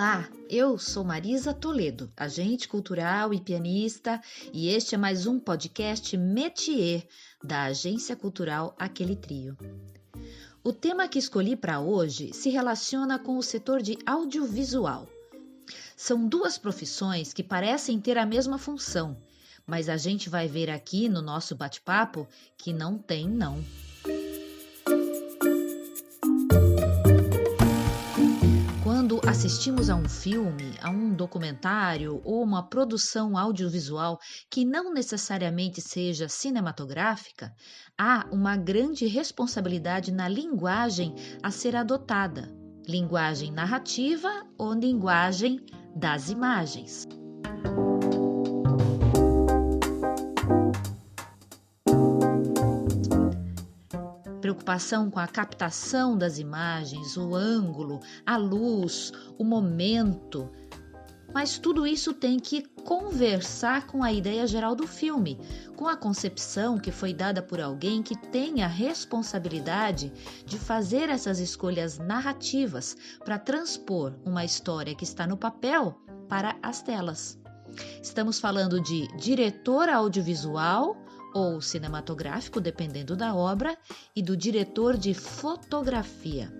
Olá, eu sou Marisa Toledo, agente cultural e pianista, e este é mais um podcast Métier da Agência Cultural Aquele Trio. O tema que escolhi para hoje se relaciona com o setor de audiovisual. São duas profissões que parecem ter a mesma função, mas a gente vai ver aqui no nosso bate-papo que não tem não. Quando assistimos a um filme, a um documentário ou uma produção audiovisual que não necessariamente seja cinematográfica, há uma grande responsabilidade na linguagem a ser adotada, linguagem narrativa ou linguagem das imagens. Preocupação com a captação das imagens, o ângulo, a luz, o momento. Mas tudo isso tem que conversar com a ideia geral do filme, com a concepção que foi dada por alguém que tem a responsabilidade de fazer essas escolhas narrativas para transpor uma história que está no papel para as telas. Estamos falando de diretor audiovisual ou cinematográfico, dependendo da obra, e do diretor de fotografia.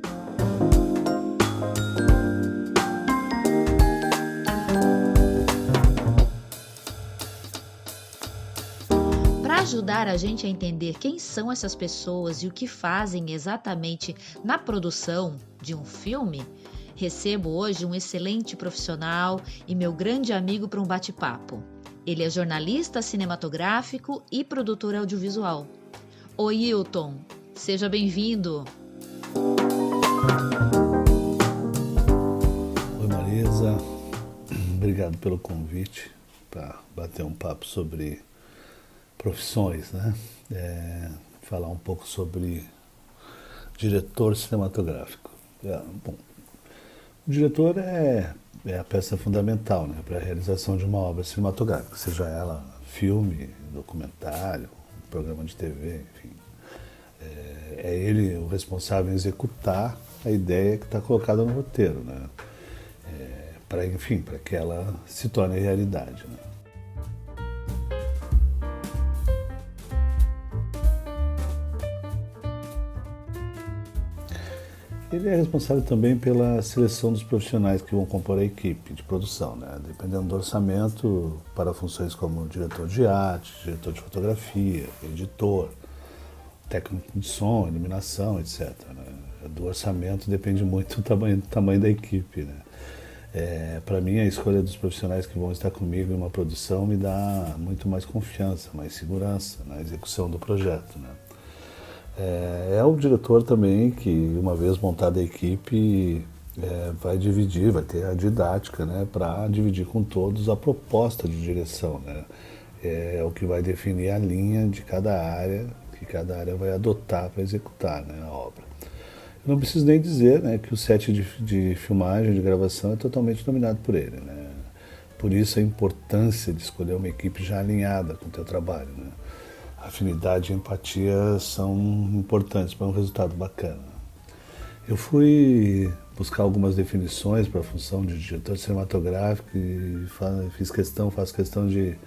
Para ajudar a gente a entender quem são essas pessoas e o que fazem exatamente na produção de um filme, recebo hoje um excelente profissional e meu grande amigo para um bate-papo. Ele é jornalista cinematográfico e produtor audiovisual. Oi, Hilton, seja bem-vindo. Oi, Marisa, obrigado pelo convite para bater um papo sobre profissões, né? Falar um pouco sobre diretor cinematográfico. Bom, o diretor é a peça fundamental, né, para a realização de uma obra cinematográfica, seja ela filme, documentário, programa de TV, enfim. É ele o responsável em executar a ideia que está colocada no roteiro, né, para que ela se torne realidade, né. Ele é responsável também pela seleção dos profissionais que vão compor a equipe de produção, né? Dependendo do orçamento, para funções como diretor de arte, diretor de fotografia, editor, técnico de som, iluminação, etc., né? Do orçamento depende muito do tamanho da equipe, né? Para mim, a escolha dos profissionais que vão estar comigo em uma produção me dá muito mais confiança, mais segurança na execução do projeto, né? É o diretor também que, uma vez montada a equipe, vai ter a didática, né, para dividir com todos a proposta de direção, né? É o que vai definir a linha de cada área, que cada área vai adotar para executar, né, a obra. Eu não preciso nem dizer, né, que o set de filmagem, de gravação, é totalmente dominado por ele, né? Por isso a importância de escolher uma equipe já alinhada com o teu trabalho, né? Afinidade e empatia são importantes para um resultado bacana. Eu fui buscar algumas definições para a função de diretor cinematográfico e faço questão de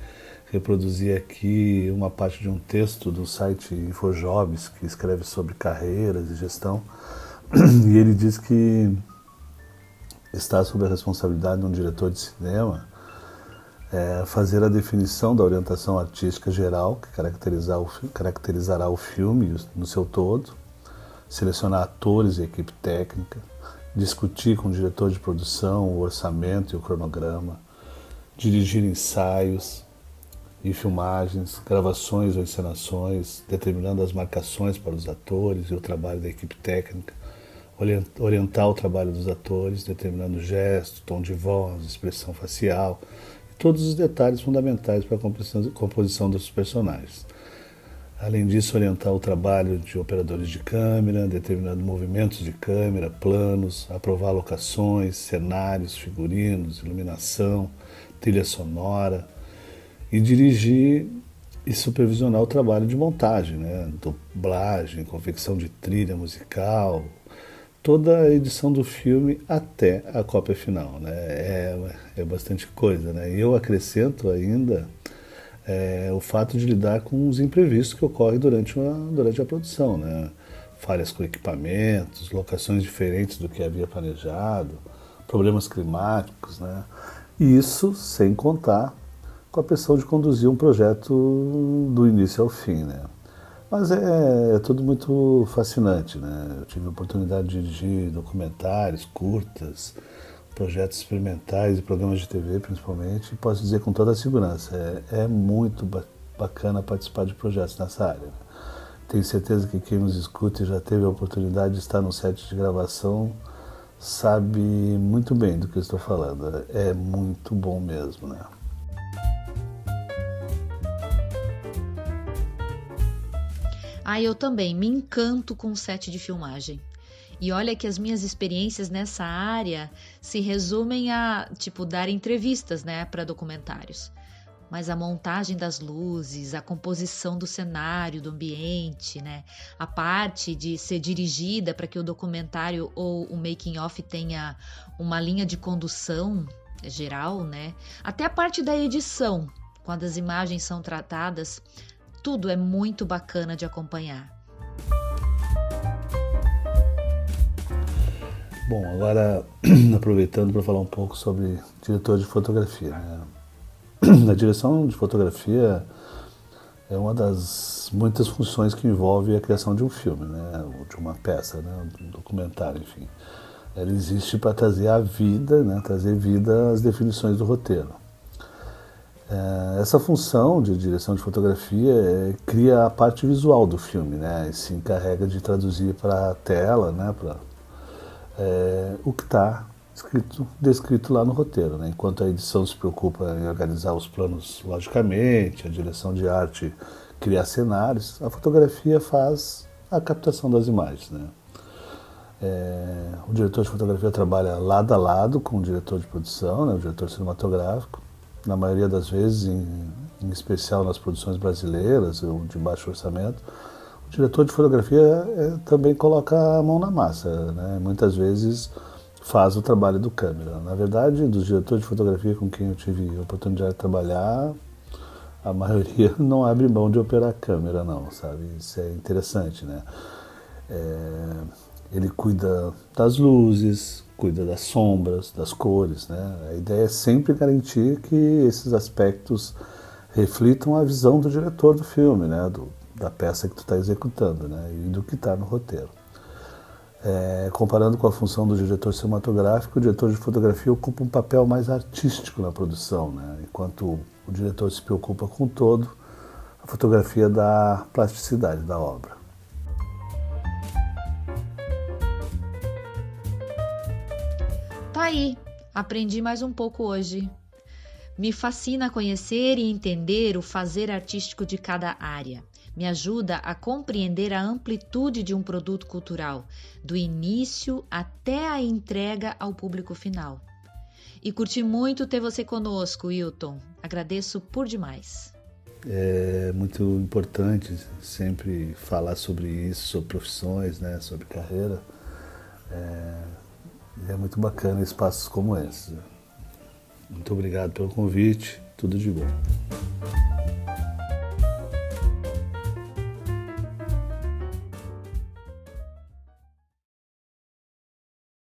reproduzir aqui uma parte de um texto do site Infojobs, que escreve sobre carreiras e gestão, e ele diz que está sob a responsabilidade de um diretor de cinema fazer a definição da orientação artística geral, que caracterizará o filme no seu todo, selecionar atores e equipe técnica, discutir com o diretor de produção o orçamento e o cronograma, dirigir ensaios e filmagens, gravações ou encenações, determinando as marcações para os atores e o trabalho da equipe técnica, orientar o trabalho dos atores, determinando gesto, tom de voz, expressão facial, todos os detalhes fundamentais para a composição dos personagens. Além disso, orientar o trabalho de operadores de câmera, determinando movimentos de câmera, planos, aprovar locações, cenários, figurinos, iluminação, trilha sonora, e dirigir e supervisionar o trabalho de montagem, né? Dublagem, confecção de trilha musical, toda a edição do filme até a cópia final, né? É bastante coisa, né? E eu acrescento ainda o fato de lidar com os imprevistos que ocorrem durante a produção, né? Falhas com equipamentos, locações diferentes do que havia planejado, problemas climáticos, né? E isso sem contar com a pressão de conduzir um projeto do início ao fim, né? Mas é tudo muito fascinante, né? Eu tive a oportunidade de dirigir documentários, curtas, projetos experimentais e programas de TV principalmente, e posso dizer com toda a segurança, é muito bacana participar de projetos nessa área. Tenho certeza que quem nos escuta e já teve a oportunidade de estar no set de gravação sabe muito bem do que eu estou falando. É muito bom mesmo, né? Eu também me encanto com o set de filmagem. E olha que as minhas experiências nessa área se resumem a, dar entrevistas, né, para documentários. Mas a montagem das luzes, a composição do cenário, do ambiente, né, a parte de ser dirigida para que o documentário ou o making of tenha uma linha de condução geral, né, até a parte da edição, quando as imagens são tratadas, tudo é muito bacana de acompanhar. Bom, agora aproveitando para falar um pouco sobre diretor de fotografia, né? A direção de fotografia é uma das muitas funções que envolve a criação de um filme, né? Ou de uma peça, né? Um documentário, enfim. Ela existe para trazer a vida, né? Trazer vida às definições do roteiro. Essa função de direção de fotografia cria a parte visual do filme, né? E se encarrega de traduzir para a tela, né? O que está descrito lá no roteiro, né? Enquanto a edição se preocupa em organizar os planos logicamente, a direção de arte criar cenários, a fotografia faz a captação das imagens, né? O diretor de fotografia trabalha lado a lado com o diretor de produção, né? O diretor cinematográfico, na maioria das vezes, em especial nas produções brasileiras ou de baixo orçamento. O diretor de fotografia também coloca a mão na massa, né? Muitas vezes faz o trabalho do câmera. Na verdade, dos diretores de fotografia com quem eu tive a oportunidade de trabalhar, a maioria não abre mão de operar a câmera, não, sabe? Isso é interessante, né? Ele cuida das luzes, cuida das sombras, das cores, né? A ideia é sempre garantir que esses aspectos reflitam a visão do diretor do filme, né? Da peça que tu está executando, né? E do que está no roteiro. Comparando com a função do diretor cinematográfico, o diretor de fotografia ocupa um papel mais artístico na produção, né? Enquanto o diretor se preocupa com o todo, a fotografia dá plasticidade da obra. Tá aí, aprendi mais um pouco hoje. Me fascina conhecer e entender o fazer artístico de cada área. Me ajuda a compreender a amplitude de um produto cultural, do início até a entrega ao público final. E curti muito ter você conosco, Wilton. Agradeço por demais. É muito importante sempre falar sobre isso, sobre profissões, né, sobre carreira. É muito bacana espaços como esse. Muito obrigado pelo convite, tudo de bom.